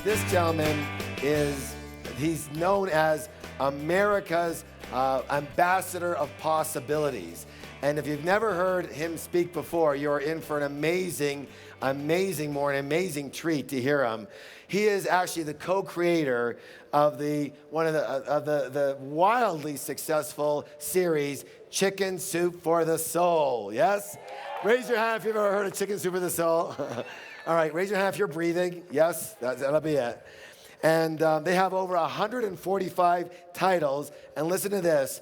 This gentleman he's known as America's ambassador of possibilities. And if you've never heard him speak before, you're in for an amazing morning, amazing treat to hear him. He is actually the co-creator of one of the wildly successful series, Chicken Soup for the Soul. Yes? Raise your hand if you've ever heard of Chicken Soup for the Soul. All right, raise your hand if you're breathing. Yes, that'll be it. And they have over 145 titles. And listen to this,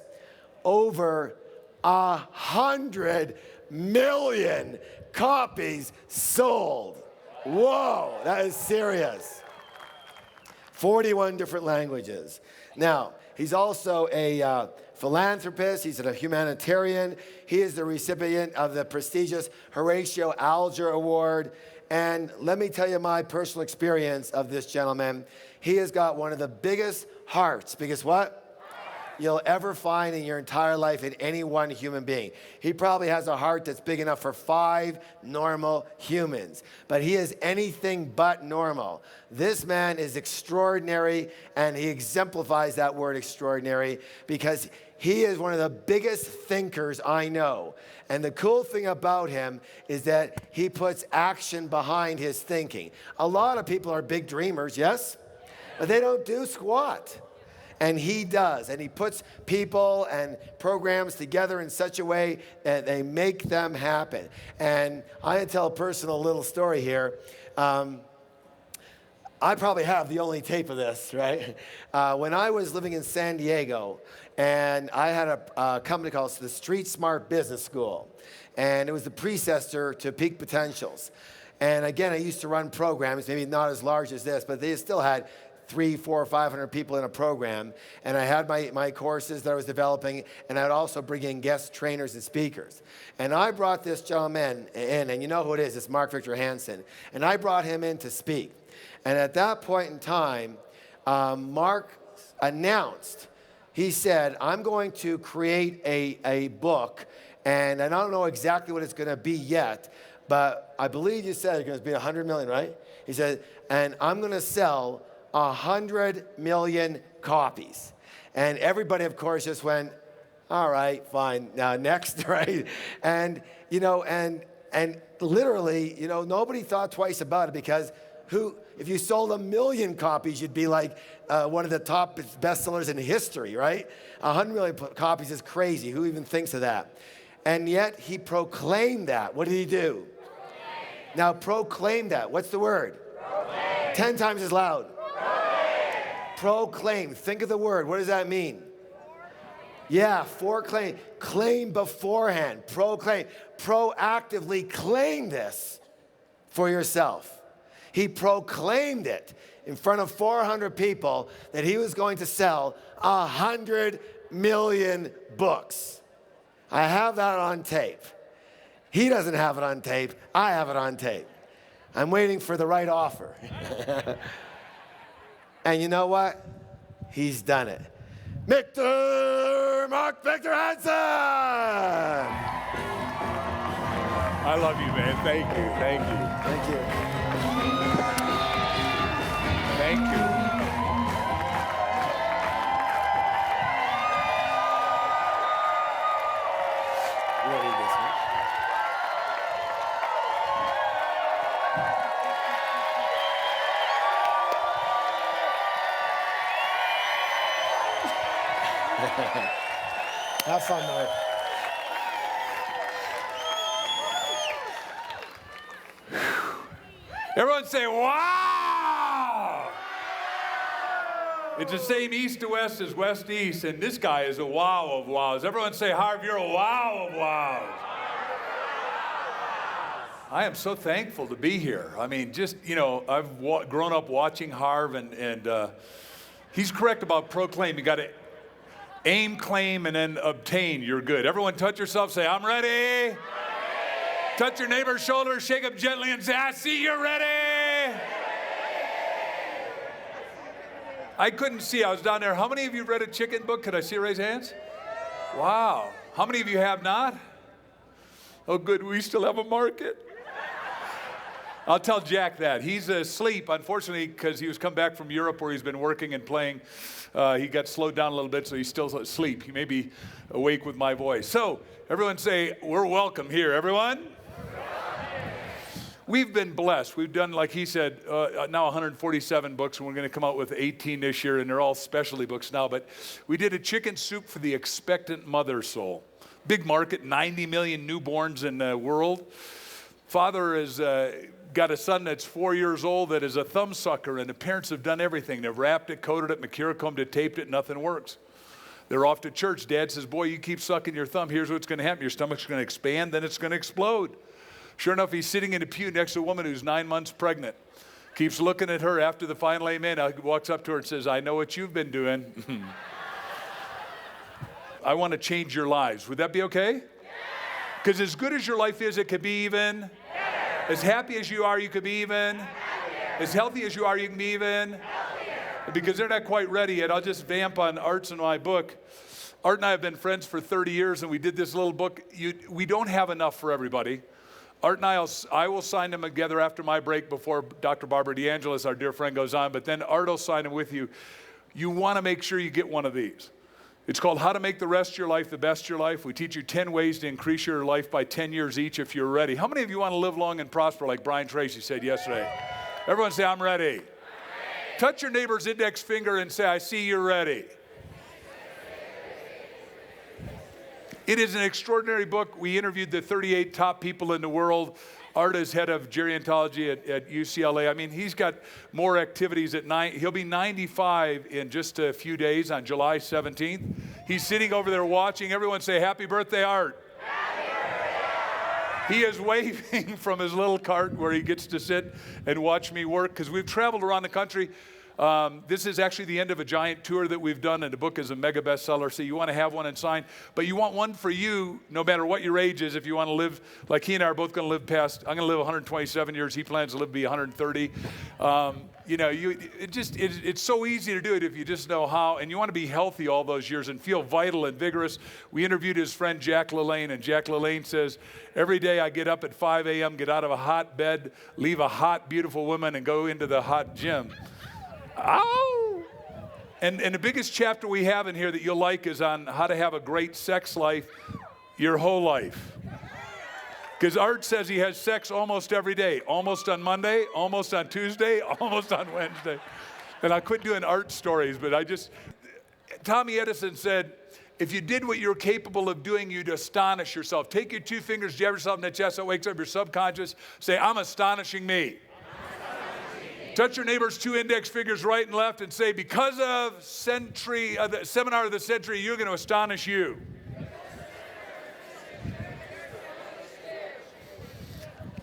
over 100 million copies sold. Whoa, that is serious. 41 different languages. Now, he's also a philanthropist. He's a humanitarian. He is the recipient of the prestigious Horatio Alger Award. And let me tell you my personal experience of this gentleman. He has got one of the biggest hearts, biggest what? You'll ever find in your entire life in any one human being. He probably has a heart that's big enough for 5 normal humans, but he is anything but normal. This man is extraordinary, and he exemplifies that word extraordinary because he is one of the biggest thinkers I know. And the cool thing about him is that he puts action behind his thinking. A lot of people are big dreamers, yes? But they don't do squat. And he does, and he puts people and programs together in such a way that they make them happen. And I'm going to tell a personal little story here. I probably have the only tape of this, right? When I was living in San Diego, and I had a company called the Street Smart Business School, and it was the predecessor to Peak Potentials. And again, I used to run programs, maybe not as large as this, but they still had 300, 400, 500 people in a program, and I had my courses that I was developing, and I'd also bring in guest trainers and speakers. And I brought this gentleman in, and you know who it is, it's Mark Victor Hansen, and I brought him in to speak. And at that point in time, Mark announced, he said, I'm going to create a book, and I don't know exactly what it's going to be yet, but I believe you said it's going to be 100 million, right? He said, and I'm going to sell 100 million copies. And everybody, of course, just went, all right, fine, now next, right? And, you know, and literally, you know, nobody thought twice about it because if you sold 1 million copies, you'd be like one of the top bestsellers in history, right? 100 million copies is crazy. Who even thinks of that? And yet he proclaimed that. What did he do? Proclaim. Now proclaim that. What's the word? Proclaim. 10 times as loud. Proclaim. Think of the word. What does that mean? Yeah, foreclaim. Claim beforehand. Proclaim. Proactively claim this for yourself. He proclaimed it in front of 400 people that he was going to sell 100 million books. I have that on tape. He doesn't have it on tape. I have it on tape. I'm waiting for the right offer. And you know what? He's done it. Mark Victor Hansen! I love you, man. Thank you. Thank you. Thank you. Thank you. You don't need this, huh? Have fun, Mark. Everyone say, wow! It's the same east to west as west to east, and this guy is a wow of wows. Everyone say, Harv, you're a wow of wows. I am so thankful to be here. I mean, just, you know, I've grown up watching Harv, and he's correct about proclaim. You got to aim, claim, and then obtain. You're good. Everyone touch yourself, say, I'm ready. Ready. Touch your neighbor's shoulder, shake him gently, and say, I see you're ready. Ready. I couldn't see. I was down there. How many of you read a chicken book? Could I see raise hands? Wow. How many of you have not? Oh, good. We still have a market. I'll tell Jack that. He's asleep, unfortunately, because he was come back from Europe where he's been working and playing. He got slowed down a little bit, so he's still asleep. He may be awake with my voice. So everyone say, we're welcome here. Everyone? We've been blessed. We've done, like he said, now 147 books, and we're going to come out with 18 this year, and they're all specialty books now. But we did a chicken soup for the expectant mother soul. Big market, 90 million newborns in the world. Father has got a son that's 4 years old that is a thumb sucker, and the parents have done everything. They've wrapped it, coated it, mercuricomed it, taped it, nothing works. They're off to church. Dad says, boy, you keep sucking your thumb. Here's what's going to happen. Your stomach's going to expand, then it's going to explode. Sure enough, he's sitting in a pew next to a woman who's 9 months pregnant. Keeps looking at her after the final amen. Walks up to her and says, I know what you've been doing. I want to change your lives. Would that be okay? Because as good as your life is, it could be even. Better. As happy as you are, you could be even. Happier. As healthy as you are, you can be even. Healthier. Because they're not quite ready yet. I'll just vamp on Art's and my book. Art and I have been friends for 30 years, and we did this little book. We don't have enough for everybody. Art and I will sign them together after my break before Dr. Barbara DeAngelis, our dear friend, goes on. But then Art will sign them with you. You want to make sure you get one of these. It's called How to Make the Rest of Your Life the Best of Your Life. We teach you 10 ways to increase your life by 10 years each if you're ready. How many of you want to live long and prosper like Brian Tracy said yesterday? Everyone say, I'm ready. I'm ready. Touch your neighbor's index finger and say, I see you're ready. It is an extraordinary book. We interviewed the 38 top people in the world. Art is head of gerontology at UCLA. I mean, he's got more activities at 9. He'll be 95 in just a few days on July 17th. He's sitting over there watching. Everyone say, happy birthday, Art. Happy birthday, Art. He is waving from his little cart where he gets to sit and watch me work because we've traveled around the country. This is actually the end of a giant tour that we've done, and the book is a mega bestseller, so you want to have one and sign. But you want one for you, no matter what your age is, if you want to live, like he and I are both going to live past, I'm going to live 127 years, he plans to live to be 130. It's so easy to do it if you just know how, and you want to be healthy all those years and feel vital and vigorous. We interviewed his friend Jack LaLanne, and Jack LaLanne says, every day I get up at 5 a.m., get out of a hot bed, leave a hot, beautiful woman, and go into the hot gym. Ow! And the biggest chapter we have in here that you'll like is on how to have a great sex life your whole life. Because Art says he has sex almost every day. Almost on Monday, almost on Tuesday, almost on Wednesday. And I quit doing Art stories, but Tommy Edison said, if you did what you're capable of doing, you'd astonish yourself. Take your 2 fingers, jab yourself in the chest, that wakes up your subconscious. Say, I'm astonishing me. Touch your neighbor's 2 index fingers right and left and say, because of the seminar of the century, you're going to astonish you.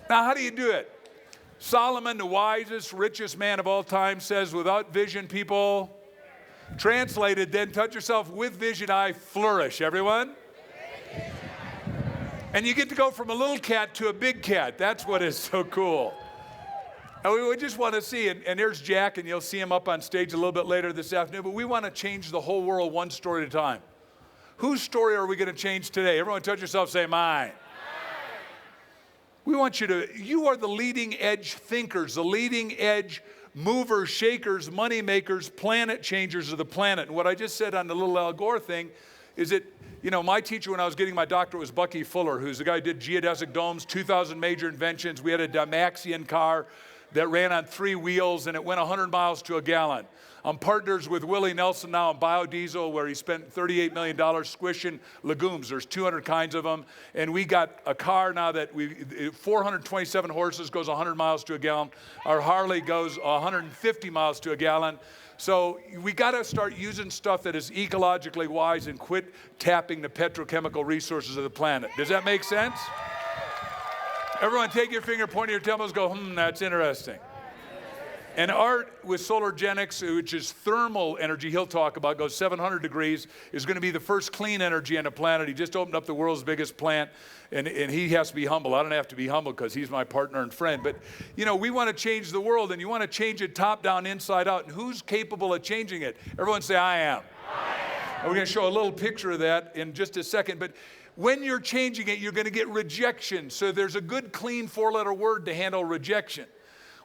Now, how do you do it? Solomon, the wisest, richest man of all time, says, without vision, people, translated, then touch yourself with vision, I flourish. Everyone? And you get to go from a little cat to a big cat. That's what is so cool. And we just want to see, and there's Jack, and you'll see him up on stage a little bit later this afternoon, but we want to change the whole world one story at a time. Whose story are we going to change today? Everyone touch yourself, say mine. We want you are the leading edge thinkers, the leading edge movers, shakers, money makers, planet changers of the planet. And what I just said on the little Al Gore thing is that, my teacher when I was getting my doctorate was Bucky Fuller, who's the guy who did geodesic domes, 2,000 major inventions. We had a Dymaxion car that ran on 3 wheels, and it went 100 miles to a gallon. I'm partners with Willie Nelson now on biodiesel, where he spent $38 million squishing legumes. There's 200 kinds of them. And we got a car now that 427 horses, goes 100 miles to a gallon. Our Harley goes 150 miles to a gallon. So we got to start using stuff that is ecologically wise and quit tapping the petrochemical resources of the planet. Does that make sense? Everyone take your finger, point at your temples, go, that's interesting. And Art with Solargenics, which is thermal energy, he'll talk about, goes 700 degrees, is going to be the first clean energy on the planet. He just opened up the world's biggest plant, and he has to be humble. I don't have to be humble because he's my partner and friend. But, we want to change the world, and you want to change it top down, inside out. And who's capable of changing it? Everyone say, I am. And we're going to show a little picture of that in just a second. But when you're changing it, you're going to get rejection. So there's a good, clean 4-letter word to handle rejection.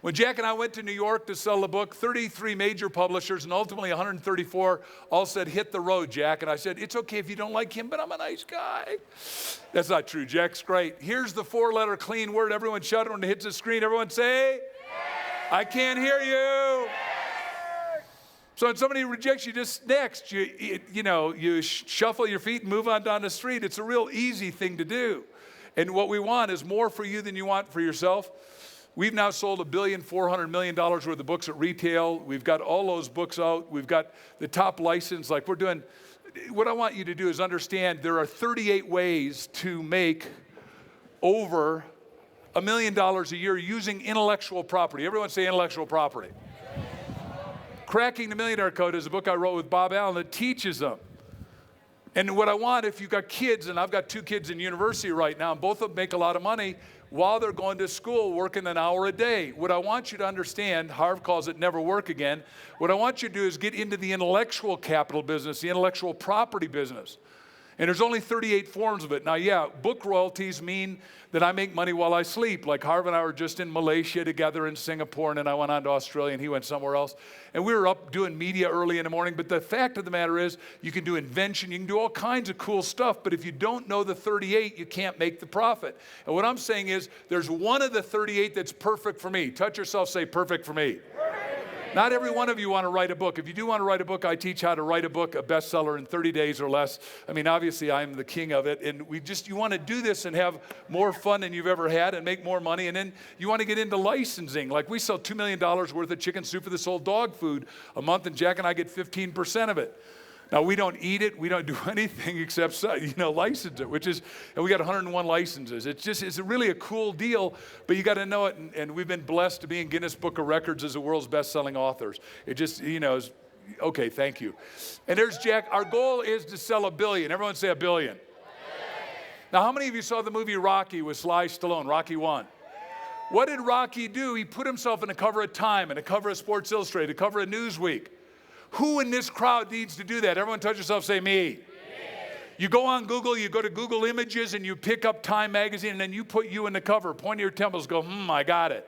When Jack and I went to New York to sell the book, 33 major publishers and ultimately 134 all said, hit the road, Jack. And I said, it's okay if you don't like him, but I'm a nice guy. That's not true. Jack's great. Here's the 4-letter clean word. Everyone shout it when it hits the screen. Everyone say, I can't hear you. So when somebody rejects you, just next, you shuffle your feet and move on down the street. It's a real easy thing to do. And what we want is more for you than you want for yourself. We've now sold $1.4 billion worth of books at retail. We've got all those books out. We've got the top license like we're doing. What I want you to do is understand there are 38 ways to make over $1 million a year using intellectual property. Everyone say intellectual property. Cracking the Millionaire Code is a book I wrote with Bob Allen that teaches them. And what I want, if you've got kids, and I've got 2 kids in university right now, and both of them make a lot of money, while they're going to school, working an hour a day. What I want you to understand, Harv calls it never work again. What I want you to do is get into the intellectual capital business, the intellectual property business. And there's only 38 forms of it. Now, yeah, book royalties mean that I make money while I sleep. Like Harv and I were just in Malaysia together in Singapore, and then I went on to Australia, and he went somewhere else. And we were up doing media early in the morning. But the fact of the matter is, you can do invention, you can do all kinds of cool stuff. But if you don't know the 38, you can't make the profit. And what I'm saying is, there's one of the 38 that's perfect for me. Touch yourself, say, perfect for me. Not every one of you want to write a book. If you do want to write a book, I teach how to write a book, a bestseller in 30 days or less. I mean, obviously, I'm the king of it. And you want to do this and have more fun than you've ever had and make more money. And then you want to get into licensing. Like we sell $2 million worth of chicken soup for this old dog food a month, and Jack and I get 15% of it. Now, we don't eat it. We don't do anything except, license it, and we got 101 licenses. It's really a cool deal, but you got to know it. And we've been blessed to be in Guinness Book of Records as the world's best-selling authors. It just, is, okay, thank you. And there's Jack. Our goal is to sell 1 billion. Everyone say 1 billion. Now, how many of you saw the movie Rocky with Sly Stallone, Rocky 1? What did Rocky do? He put himself in a cover of Time and a cover of Sports Illustrated, a cover of Newsweek. Who in this crowd needs to do that? Everyone touch yourself, say me. You go on Google, you go to Google Images, and you pick up Time magazine, and then you put you in the cover. Point to your temples, go, I got it.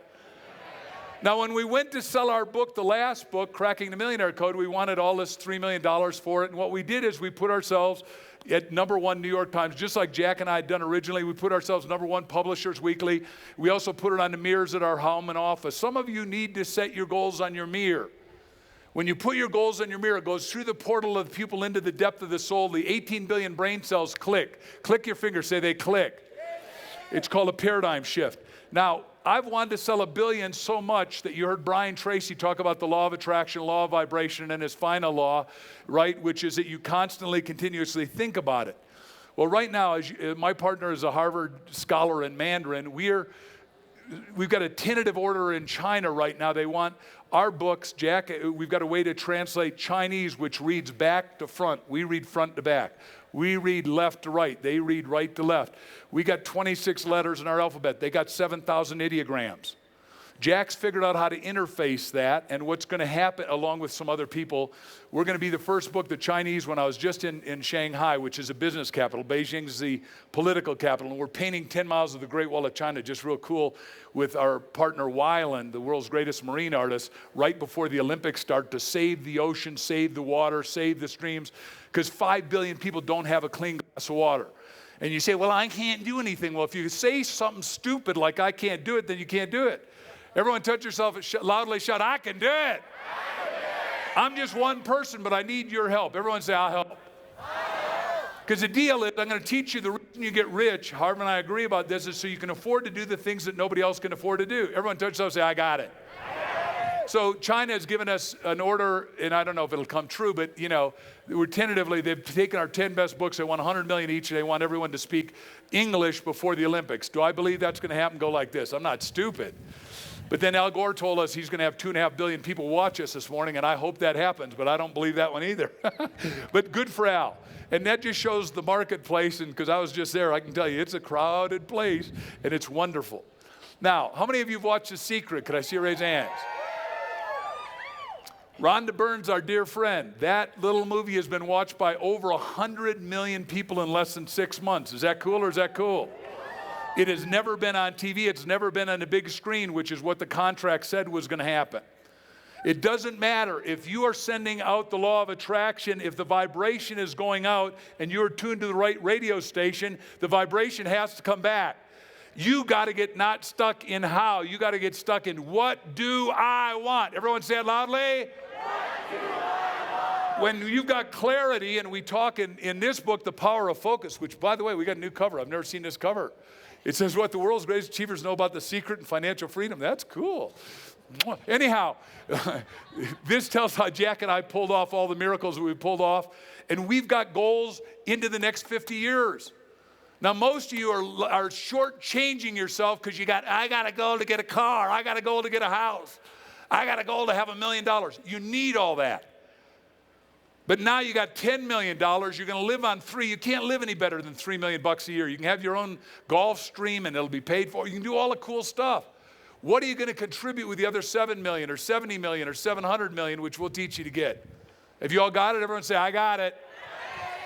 Now, when we went to sell our book, the last book, Cracking the Millionaire Code, we wanted all this $3 million for it. And what we did is we put ourselves at #1 New York Times, just like Jack and I had done originally. We put ourselves #1 Publishers Weekly. We also put it on the mirrors at our home and office. Some of you need to set your goals on your mirror. When you put your goals on your mirror, it goes through the portal of the pupil into the depth of the soul. The 18 billion brain cells click. Click your finger, say they click. It's called a paradigm shift. Now, I've wanted to sell 1 billion so much that you heard Brian Tracy talk about the law of attraction, law of vibration, and his final law, right, which is that you constantly, continuously think about it. Well, right now, my partner is a Harvard scholar in Mandarin. We've got a tentative order in China right now. They want our books, Jack, we've got a way to translate Chinese, which reads back to front. We read front to back. We read left to right. They read right to left. We got 26 letters in our alphabet. They got 7,000 ideograms. Jack's figured out how to interface that, and what's going to happen, along with some other people, we're going to be the first book, the Chinese, when I was just in Shanghai, which is a business capital. Beijing's the political capital, and we're painting 10 miles of the Great Wall of China, just real cool, with our partner Weiland, the world's greatest marine artist, right before the Olympics start, to save the ocean, save the water, save the streams, because 5 billion people don't have a clean glass of water. And you say, well, I can't do anything. Well, if you say something stupid like I can't do it, then you can't do it. Everyone touch yourself and loudly shout, I can do it. I'm just one person, but I need your help. Everyone say, I'll help. Because the deal is, I'm going to teach you the reason you get rich. Harv and I agree about this, is so you can afford to do the things that nobody else can afford to do. Everyone touch yourself and say, I got it. So China has given us an order, and I don't know if it'll come true, but they've taken our 10 best books. They want 100 million each, and they want everyone to speak English before the Olympics. Do I believe that's going to happen? Go like this. I'm not stupid. But then Al Gore told us he's going to have 2.5 billion people watch us this morning, and I hope that happens, but I don't believe that one either. But good for Al. And that just shows the marketplace, and because I was just there, I can tell you it's a crowded place, and it's wonderful. Now, how many of you have watched The Secret? Could I see you raise hands? Rhonda Byrne's our dear friend. That little movie has been watched by over 100 million people in less than 6 months. Is that cool or is that cool? It has never been on TV. It's never been on a big screen, which is what the contract said was going to happen. It doesn't matter if you are sending out the law of attraction, if the vibration is going out and you're tuned to the right radio station, the vibration has to come back. You got to get not stuck in how. You got to get stuck in what do I want? Everyone say it loudly. When you've got clarity, and we talk in this book, The Power of Focus, which, by the way, we got a new cover. I've never seen this cover. It says what the world's greatest achievers know about the secret and financial freedom. That's cool. Anyhow, this tells how Jack and I pulled off all the miracles that we pulled off, and we've got goals into the next 50 years. Now, most of you are shortchanging yourself because I got a goal to get a car. I got a goal to get a house. I got a goal to have $1 million. You need all that. But now you got $10 million. You're going to live on 3. You can't live any better than $3 million a year. You can have your own golf stream and it'll be paid for. You can do all the cool stuff. What are you going to contribute with the other 7 million or 70 million or 700 million, which we'll teach you to get? If you all got it, everyone say, I got it.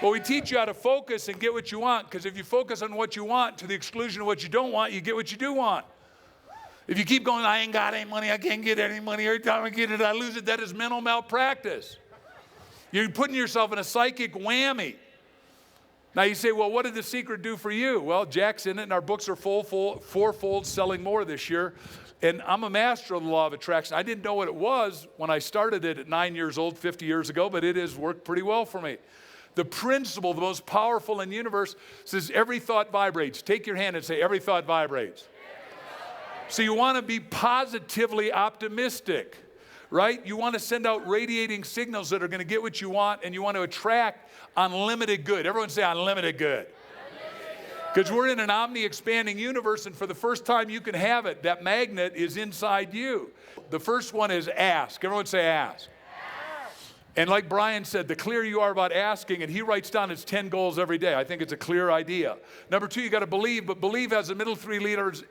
Well, we teach you how to focus and get what you want, because if you focus on what you want to the exclusion of what you don't want, you get what you do want. If you keep going, I ain't got any money, I can't get any money, every time I get it, I lose it, that is mental malpractice. You're putting yourself in a psychic whammy. Now you say, well, what did The Secret do for you? Well, Jack's in it, and our books are fourfold, selling more this year. And I'm a master of the law of attraction. I didn't know what it was when I started it at 9 years old, 50 years ago, but it has worked pretty well for me. The principle, the most powerful in the universe, says every thought vibrates. Take your hand and say, every thought vibrates. So you want to be positively optimistic, right? You want to send out radiating signals that are going to get what you want, and you want to attract unlimited good. Everyone say unlimited good. Because we're in an omni-expanding universe, and for the first time you can have it. That magnet is inside you. The first one is ask. Everyone say ask. And like Brian said, the clearer you are about asking, and he writes down his 10 goals every day. I think it's a clear idea. Number 2, you got to believe, but believe has the middle 3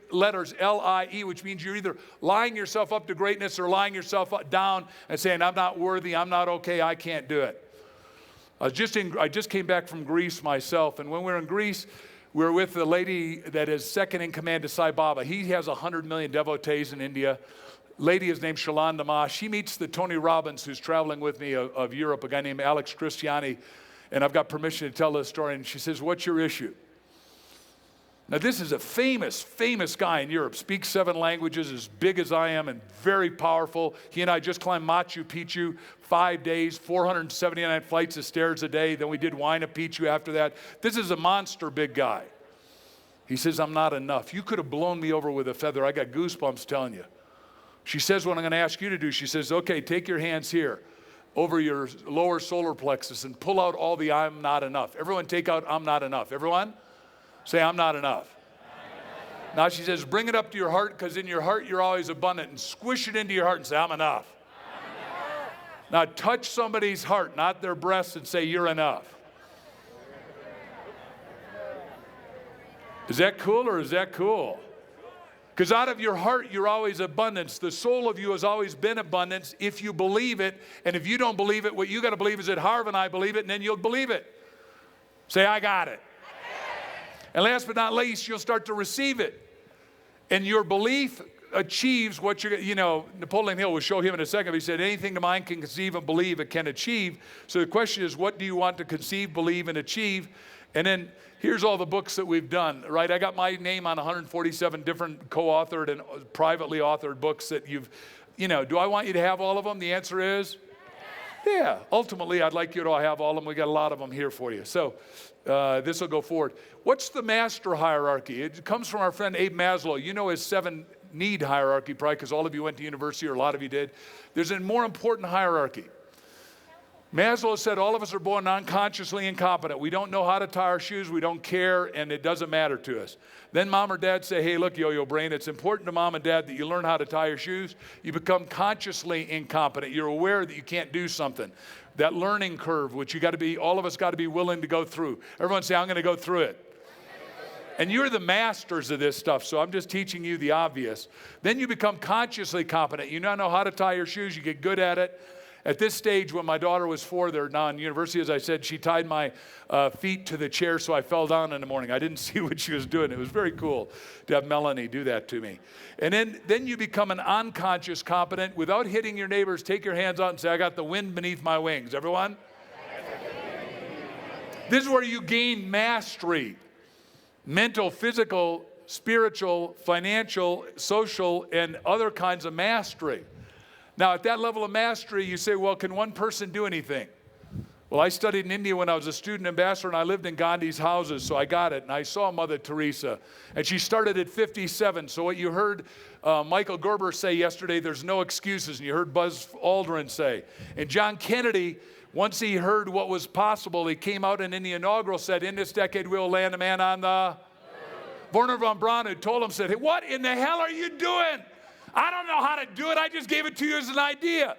letters L-I-E, which means you're either lying yourself up to greatness or lying yourself down and saying, I'm not worthy, I'm not okay, I can't do it. I just came back from Greece myself, and when we were in Greece, we were with the lady that is second in command to Sai Baba. He has 100 million devotees in India. Lady is named Shalanda Ma. She meets the Tony Robbins, who's traveling with me of Europe, a guy named Alex Christiani, and I've got permission to tell this story. And she says, what's your issue? Now, this is a famous guy in Europe, speaks 7 languages, as big as I am, and very powerful. He and I just climbed Machu Picchu, 5 days, 479 flights of stairs a day. Then we did Huayna Picchu after that. This is a monster big guy. He says, I'm not enough. You could have blown me over with a feather. I got goosebumps telling you. She says what I'm going to ask you to do. She says, okay, take your hands here over your lower solar plexus and pull out all the I'm not enough. Everyone take out I'm not enough. Everyone? Say, I'm not enough. Now she says, bring it up to your heart, because in your heart you're always abundant, and squish it into your heart and say, I'm enough. Now touch somebody's heart, not their breast, and say, you're enough. Is that cool or is that cool? Because out of your heart, you're always abundance. The soul of you has always been abundance if you believe it. And if you don't believe it, what you got to believe is that Harv and I believe it, and then you'll believe it. Say, I got it. And last but not least, you'll start to receive it. And your belief achieves what you're, Napoleon Hill will show him in a second. He said, anything the mind can conceive and believe, it can achieve. So the question is, what do you want to conceive, believe, and achieve? And then here's all the books that we've done, right? I got my name on 147 different co-authored and privately authored books that you've, do I want you to have all of them? The answer is, yeah. Ultimately, I'd like you to have all of them. We got a lot of them here for you. So this will go forward. What's the master hierarchy? It comes from our friend Abe Maslow. You know his 7 need hierarchy, probably, because all of you went to university, or a lot of you did. There's a more important hierarchy. Maslow said all of us are born unconsciously incompetent. We don't know how to tie our shoes. We don't care, and it doesn't matter to us. Then mom or dad say, hey, look, yo-yo brain, it's important to mom and dad that you learn how to tie your shoes. You become consciously incompetent. You're aware that you can't do something. That learning curve, which all of us got to be willing to go through. Everyone say, I'm going to go through it. And you're the masters of this stuff, so I'm just teaching you the obvious. Then you become consciously competent. You now know how to tie your shoes. You get good at it. At this stage, when my daughter was 4, they're now in university, as I said, she tied my feet to the chair so I fell down in the morning. I didn't see what she was doing. It was very cool to have Melanie do that to me. And then you become an unconscious competent. Without hitting your neighbors, take your hands out and say, I got the wind beneath my wings. Everyone? This is where you gain mastery. Mental, physical, spiritual, financial, social, and other kinds of mastery. Now, at that level of mastery, you say, well, can one person do anything? Well, I studied in India when I was a student ambassador, and I lived in Gandhi's houses, so I got it. And I saw Mother Teresa, and she started at 57. So what you heard Michael Gerber say yesterday, there's no excuses, and you heard Buzz Aldrin say. And John Kennedy, once he heard what was possible, he came out and in the inaugural said, in this decade, we'll land a man on the... Werner von Braun, who told him, said, hey, what in the hell are you doing? I don't know how to do it. I just gave it to you as an idea.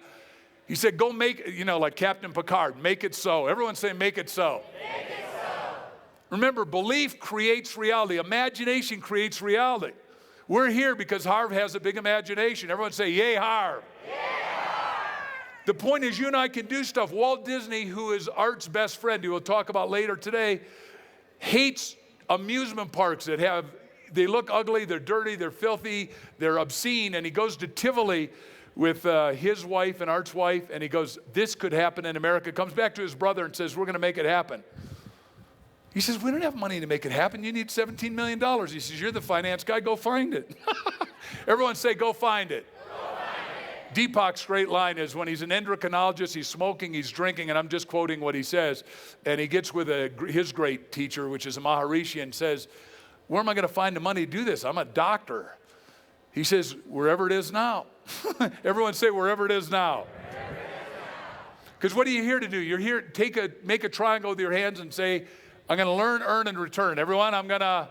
He said, go make it, like Captain Picard, make it so. Everyone say, make it so. Make it so. Remember, belief creates reality. Imagination creates reality. We're here because Harv has a big imagination. Everyone say, yay, Harv. Yay, Harv. The point is, you and I can do stuff. Walt Disney, who is Art's best friend, who we'll talk about later today, hates amusement parks that they look ugly, they're dirty, they're filthy, they're obscene, and he goes to Tivoli with his wife and Art's wife, and he goes, this could happen in America. Comes back to his brother and says, we're going to make it happen. He says, we don't have money to make it happen. You need $17 million. He says, you're the finance guy, go find it. Everyone say, go find it. Deepak's great line is when he's an endocrinologist, he's smoking, he's drinking, and I'm just quoting what he says, and he gets with his great teacher, which is a Maharishi, and says, where am I going to find the money to do this? I'm a doctor. He says, wherever it is now. Everyone say, wherever it is now. Because what are you here to do? You're here to make a triangle with your hands and say, I'm going to learn, earn, and return. Everyone, I'm going to...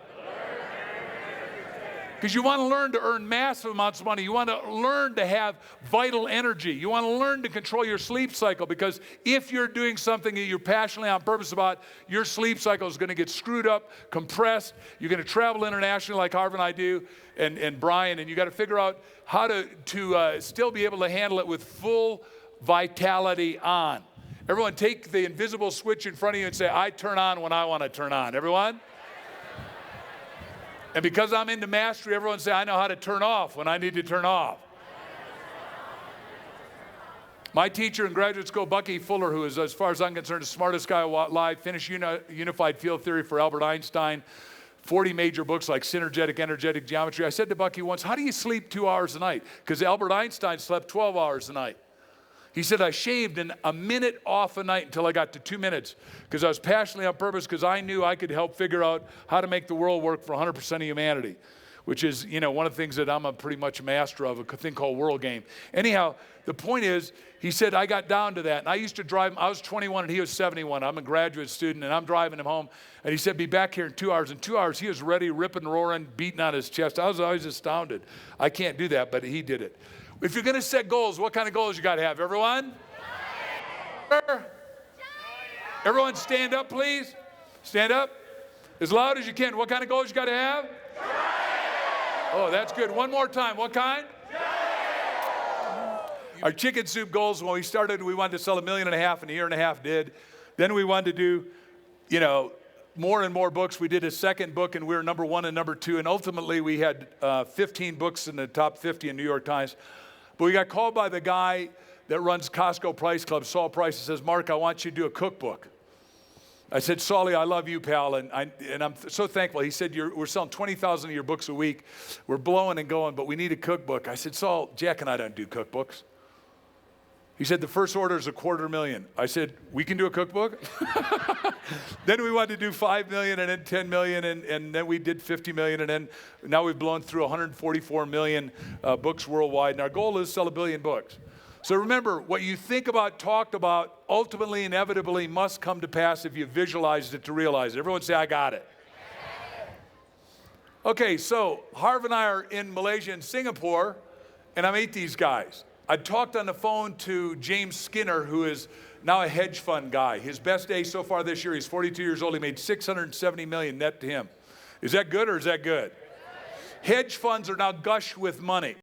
Because you want to learn to earn massive amounts of money. You want to learn to have vital energy. You want to learn to control your sleep cycle, because if you're doing something that you're passionately on purpose about, your sleep cycle is going to get screwed up, compressed. You're going to travel internationally like Harv and I do, and Brian, and you got to figure out how to still be able to handle it with full vitality on. Everyone, take the invisible switch in front of you and say, I turn on when I want to turn on. Everyone? And because I'm into mastery, everyone say, I know how to turn off when I need to turn off. My teacher in graduate school, Bucky Fuller, who is, as far as I'm concerned, the smartest guy alive, finished unified field theory for Albert Einstein, 40 major books like synergetic, energetic geometry. I said to Bucky once, how do you sleep 2 hours a night? Because Albert Einstein slept 12 hours a night. He said, I shaved a minute off a night until I got to 2 minutes, because I was passionately on purpose, because I knew I could help figure out how to make the world work for 100% of humanity, which is, one of the things that I'm pretty much a master of, a thing called world game. Anyhow, the point is, he said, I got down to that. And I used to drive him. I was 21 and he was 71. I'm a graduate student, and I'm driving him home. And he said, be back here in 2 hours. In 2 hours, he was ready, ripping, roaring, beating on his chest. I was always astounded. I can't do that, but he did it. If you're going to set goals, what kind of goals you got to have? Everyone? Everyone stand up, please. Stand up. As loud as you can. What kind of goals you got to have? Oh, that's good. One more time. What kind? Our chicken soup goals, when we started, we wanted to sell 1.5 million, and a year and a half did. Then we wanted to do, more and more books. We did a second book, and we were number 1 and number 2. And ultimately, we had 15 books in the top 50 in New York Times. But we got called by the guy that runs Costco Price Club, Saul Price, and says, Mark, I want you to do a cookbook. I said, Saulie, I love you, pal, and I'm so thankful. He said, we're selling 20,000 of your books a week. We're blowing and going, but we need a cookbook. I said, Saul, Jack and I don't do cookbooks. He said, the first order is $250,000. I said, we can do a cookbook? Then we wanted to do 5 million, and then 10 million, and then we did 50 million, and then now we've blown through 144 million books worldwide, and our goal is to sell 1 billion books. So remember, what you think about, talked about, ultimately, inevitably must come to pass if you visualized it to realize it. Everyone say, I got it. Okay, so Harv and I are in Malaysia and Singapore, and I meet these guys. I talked on the phone to James Skinner, who is now a hedge fund guy. His best day so far this year, he's 42 years old. He made $670 million net to him. Is that good or is that good? Hedge funds are now gush with money.